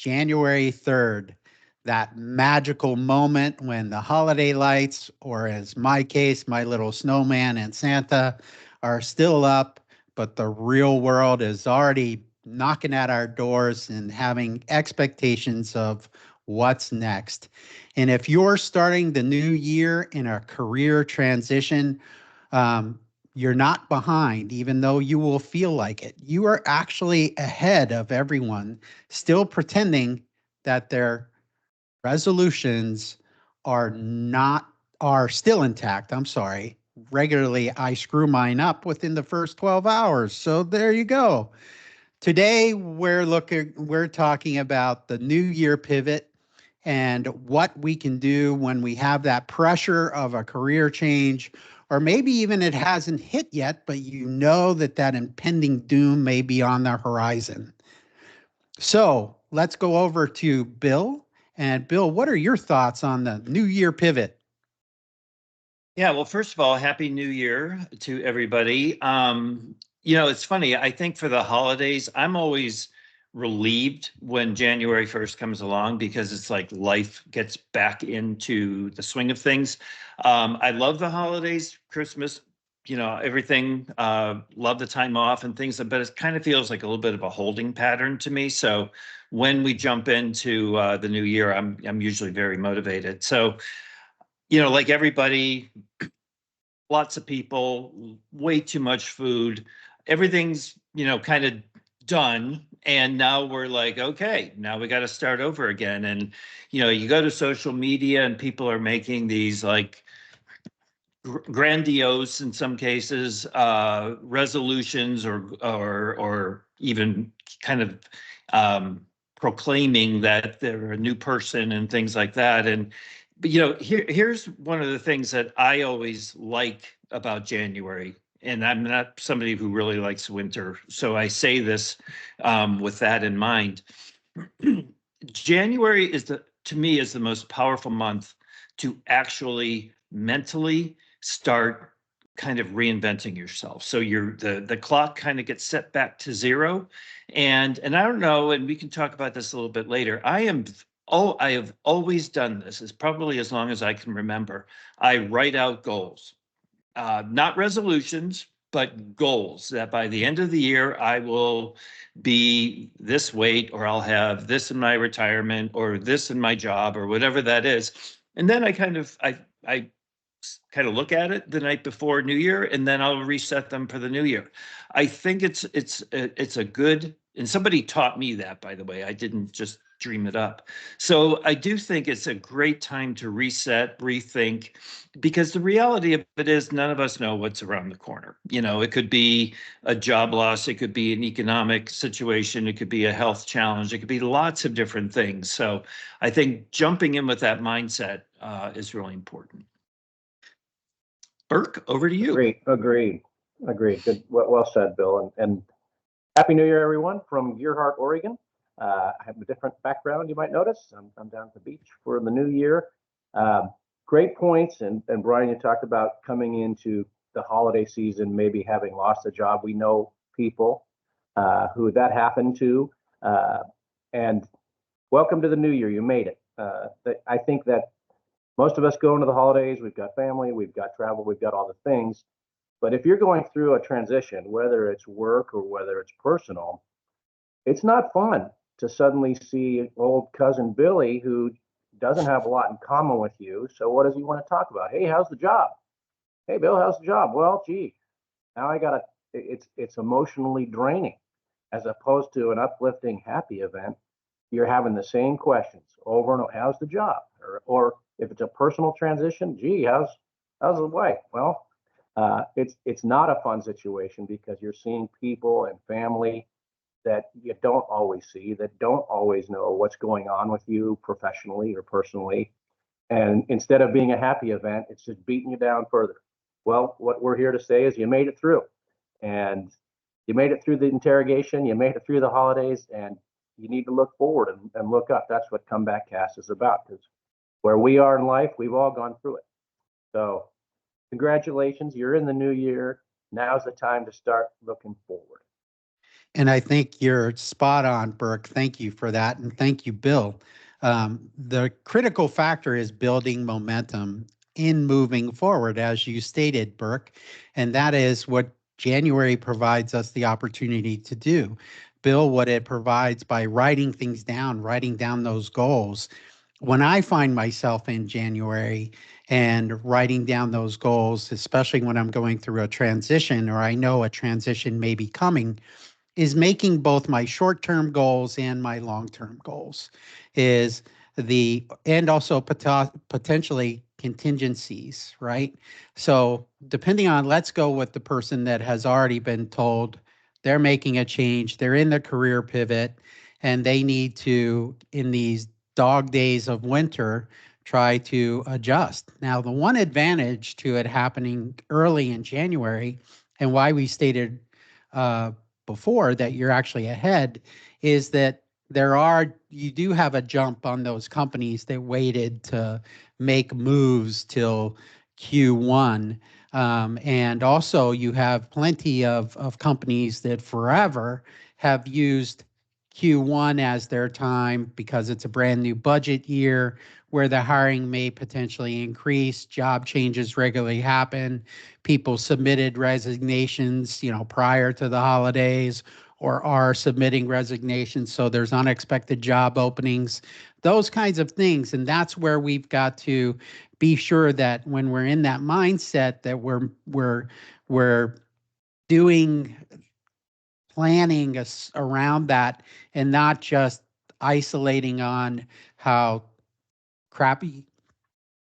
January 3rd, that magical moment when the holiday lights, or as my case, my little snowman and Santa, are still up, but the real world is already knocking at our doors and having expectations of what's next. And if you're starting the new year in a career transition, um, you're not behind, even though you will feel like it. You are actually ahead of everyone, still pretending that their resolutions are not are still intact. I'm sorry. Regularly, I screw mine up within the first 12 hours. So there you go. Today, we're talking about the new year pivot and what we can do when we have that pressure of a career change, or maybe even it hasn't hit yet, but you know that that impending doom may be on the horizon. So let's go over to Bill. And Bill, what are your thoughts on the new year pivot? Yeah, well, first of all, Happy New Year to everybody. It's funny. I think for the holidays, I'm always relieved when January 1st comes along because it's like life gets back into the swing of things. I love the holidays, Christmas, everything. Love the time off and things, but it kind of feels like a little bit of a holding pattern to me. So when we jump into the new year, I'm usually very motivated. So like everybody, lots of people, way too much food, everything's, kind of done. And now we're like, okay, now we got to start over again. And, you go to social media and people are making these like grandiose, in some cases, resolutions or even kind of proclaiming that they're a new person and things like that. But here's one of the things that I always like about January, and I'm not somebody who really likes winter, so I say this with that in mind. January to me, is the most powerful month to actually mentally start kind of reinventing yourself. So the clock kind of gets set back to zero. And I don't know, and we can talk about this a little bit later. I have always done this, as probably as long as I can remember. I write out goals, not resolutions, but goals that by the end of the year, I will be this weight, or I'll have this in my retirement, or this in my job, or whatever that is. And then I kind of look at it the night before New Year, and then I'll reset them for the new year. I think it's a good, and somebody taught me that, by the way. I didn't just dream it up. So I do think it's a great time to reset, rethink, because the reality of it is none of us know what's around the corner. It could be a job loss, it could be an economic situation, it could be a health challenge, it could be lots of different things. So I think jumping in with that mindset is really important. Burke, over to you. Agreed. Good. Well said, Bill. And Happy New Year, everyone, from Gearhart, Oregon. I have a different background, you might notice. I'm down at the beach for the new year. Great points. And Brian, you talked about coming into the holiday season, maybe having lost a job. We know people who that happened to. And welcome to the new year. You made it. I think that most of us go into the holidays. We've got family, we've got travel, we've got all the things. But if you're going through a transition, whether it's work or whether it's personal, it's not fun to suddenly see old cousin Billy who doesn't have a lot in common with you. So what does he want to talk about? Hey, how's the job? Hey, Bill, how's the job? Well, gee, now it's emotionally draining, as opposed to an uplifting, happy event. You're having the same questions over and over. How's the job? Or if it's a personal transition, gee, how's the wife? Well, it's not a fun situation because you're seeing people and family that you don't always see, that don't always know what's going on with you professionally or personally. And instead of being a happy event, it's just beating you down further. Well, what we're here to say is you made it through, and you made it through the interrogation, you made it through the holidays, and you need to look forward and look up. That's what Comeback Cast is about, because where we are in life, we've all gone through it. So congratulations, you're in the new year. Now's the time to start looking forward. And I think you're spot on, Burke. Thank you for that. And thank you, Bill. The critical factor is building momentum in moving forward, as you stated, Burke. And that is what January provides us the opportunity to do. Bill, what it provides by writing things down, writing down those goals. When I find myself in January and writing down those goals, especially when I'm going through a transition or I know a transition may be coming, is making both my short-term goals and my long-term goals is and also potentially contingencies, right? So depending on, let's go with the person that has already been told they're making a change, they're in the career pivot, and they need to, in these dog days of winter, try to adjust. Now, the one advantage to it happening early in January, and why we stated before that you're actually ahead, is that you do have a jump on those companies that waited to make moves till Q1. And also you have plenty of companies that forever have used Q1 as their time because it's a brand new budget year where the hiring may potentially increase, job changes regularly happen, people submitted resignations, prior to the holidays or are submitting resignations. So there's unexpected job openings, those kinds of things. And that's where we've got to be sure that when we're in that mindset that we're doing planning around that and not just isolating on how crappy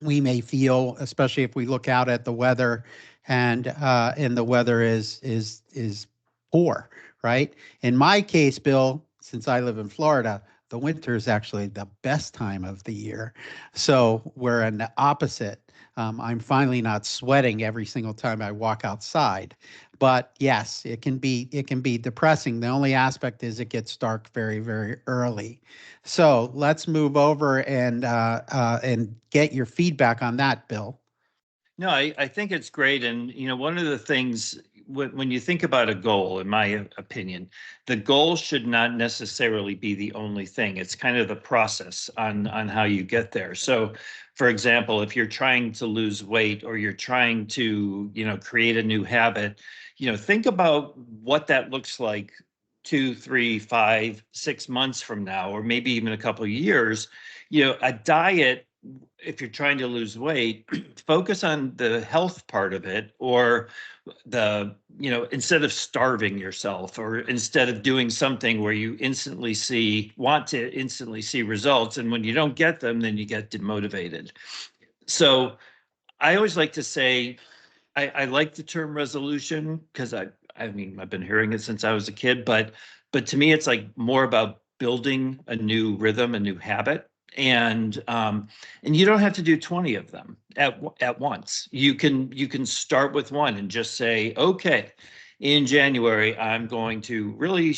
we may feel, especially if we look out at the weather and the weather is poor, right? In my case, Bill, since I live in Florida, the winter is actually the best time of the year. So we're in the opposite. I'm finally not sweating every single time I walk outside. But yes, it can be depressing. The only aspect is it gets dark very, very early. So let's move over and get your feedback on that, Bill. No, I think it's great. And, one of the things when you think about a goal, in my opinion, the goal should not necessarily be the only thing. It's kind of the process on how you get there. So, for example, if you're trying to lose weight or you're trying to, create a new habit, think about what that looks like 2, 3, 5, 6 months from now, or maybe even a couple of years. A diet, if you're trying to lose weight, focus on the health part of it, or instead of starving yourself, or instead of doing something where you want to instantly see results. And when you don't get them, then you get demotivated. So I always like to say, I like the term resolution because I've been hearing it since I was a kid, but to me, it's like more about building a new rhythm, a new habit. And you don't have to do 20 of them at once. You can start with one and just say, okay, in January, I'm going to really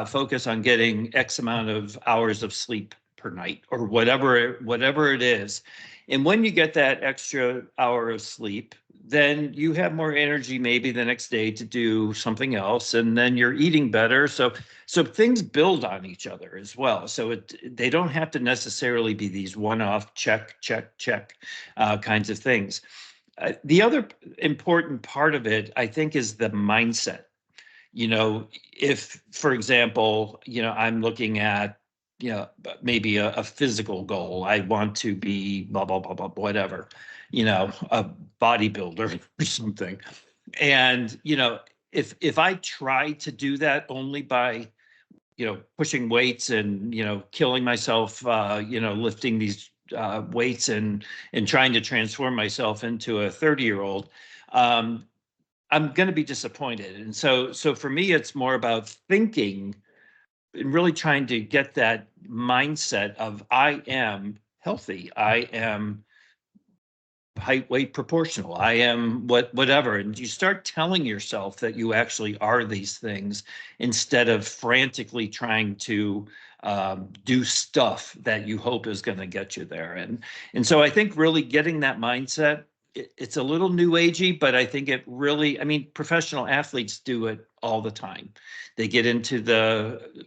focus on getting X amount of hours of sleep per night, or whatever it is. And when you get that extra hour of sleep, then you have more energy maybe the next day to do something else, and then you're eating better. So things build on each other as well. So they don't have to necessarily be these one-off check kinds of things. The other important part of it, I think, is the mindset. If, for example, I'm looking at, maybe a physical goal. I want to be blah, blah, blah, blah, whatever, a bodybuilder or something. And, if I try to do that only by, pushing weights and, killing myself, lifting these weights and trying to transform myself into a 30-year-old, I'm going to be disappointed. And so for me, it's more about thinking and really trying to get that mindset of, I am healthy, I am height weight proportional, I am whatever. And you start telling yourself that you actually are these things instead of frantically trying to do stuff that you hope is going to get you there. And so I think really getting that mindset it's a little new agey, but I think it really, I mean, professional athletes do it all the time. They get into the,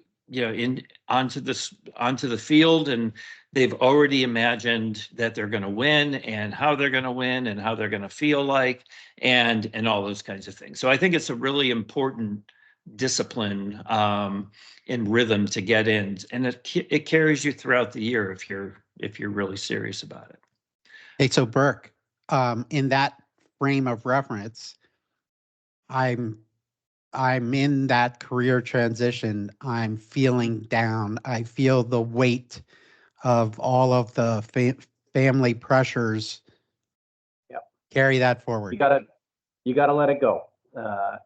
onto the field, and they've already imagined that they're going to win and how they're going to win and how they're going to feel like, and all those kinds of things. So I think it's a really important discipline and rhythm to get in, and it carries you throughout the year if you're really serious about it. Hey, so Burke, in that frame of reference, I'm in that career transition. I'm feeling down. I feel the weight of all of the family pressures. Yep. Carry that forward. You gotta let it go.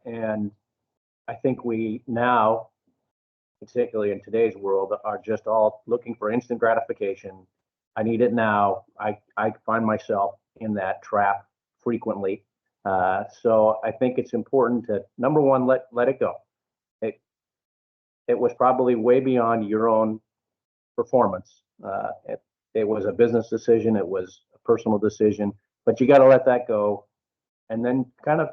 And I think we now, particularly in today's world, are just all looking for instant gratification. I need it now. I find myself in that trap frequently. So I think it's important to, number one, let it go. It was probably way beyond your own performance. It was a business decision. It was a personal decision, but you got to let that go, and then kind of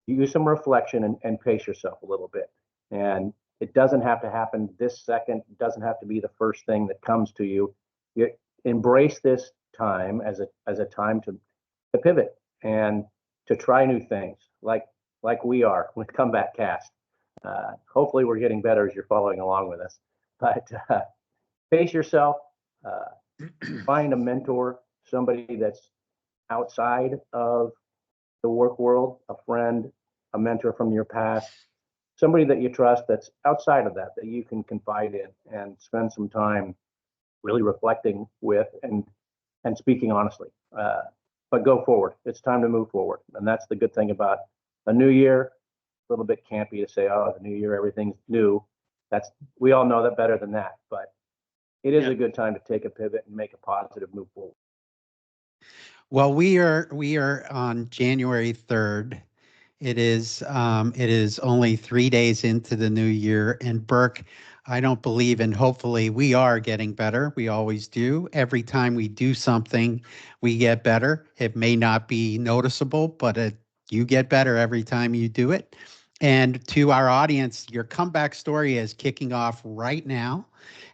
use some reflection and pace yourself a little bit. And it doesn't have to happen this second. It doesn't have to be the first thing that comes to you. You embrace this time as a time to pivot and to try new things, like we are with Comeback Cast. Hopefully we're getting better as you're following along with us, but pace yourself, find a mentor, somebody that's outside of the work world, a friend, a mentor from your past, somebody that you trust that's outside of that you can confide in, and spend some time really reflecting with and speaking honestly. But go forward. It's time to move forward. And that's the good thing about a new year. A little bit campy to say, oh, the new year, everything's new. We all know that better than that, but it is a good time to take a pivot and make a positive move forward. Well, we are on January 3rd. It is only 3 days into the new year. And Burke, I don't believe, and hopefully we are getting better. We always do. Every time we do something, we get better. It may not be noticeable, but you get better every time you do it. And to our audience, your comeback story is kicking off right now.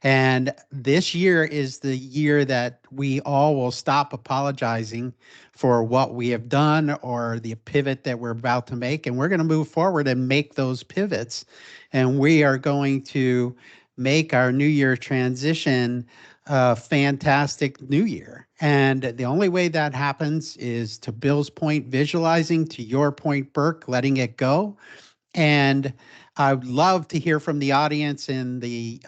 And this year is the year that we all will stop apologizing for what we have done or the pivot that we're about to make. And we're going to move forward and make those pivots. And we are going to make our New Year transition a fantastic New Year. And the only way that happens is, to Bill's point, visualizing, to your point, Burke, letting it go. And I would love to hear from the audience in the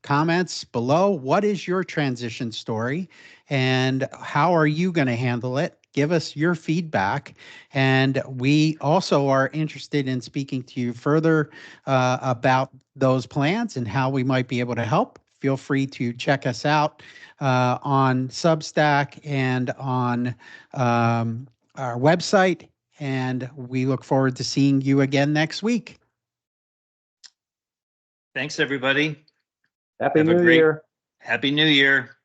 comments below. What is your transition story, and how are you going to handle it? Give us your feedback. And we also are interested in speaking to you further about those plans and how we might be able to help. Feel free to check us out on Substack and on our website. And we look forward to seeing you again next week. Thanks, everybody. Happy New Year. Happy New Year.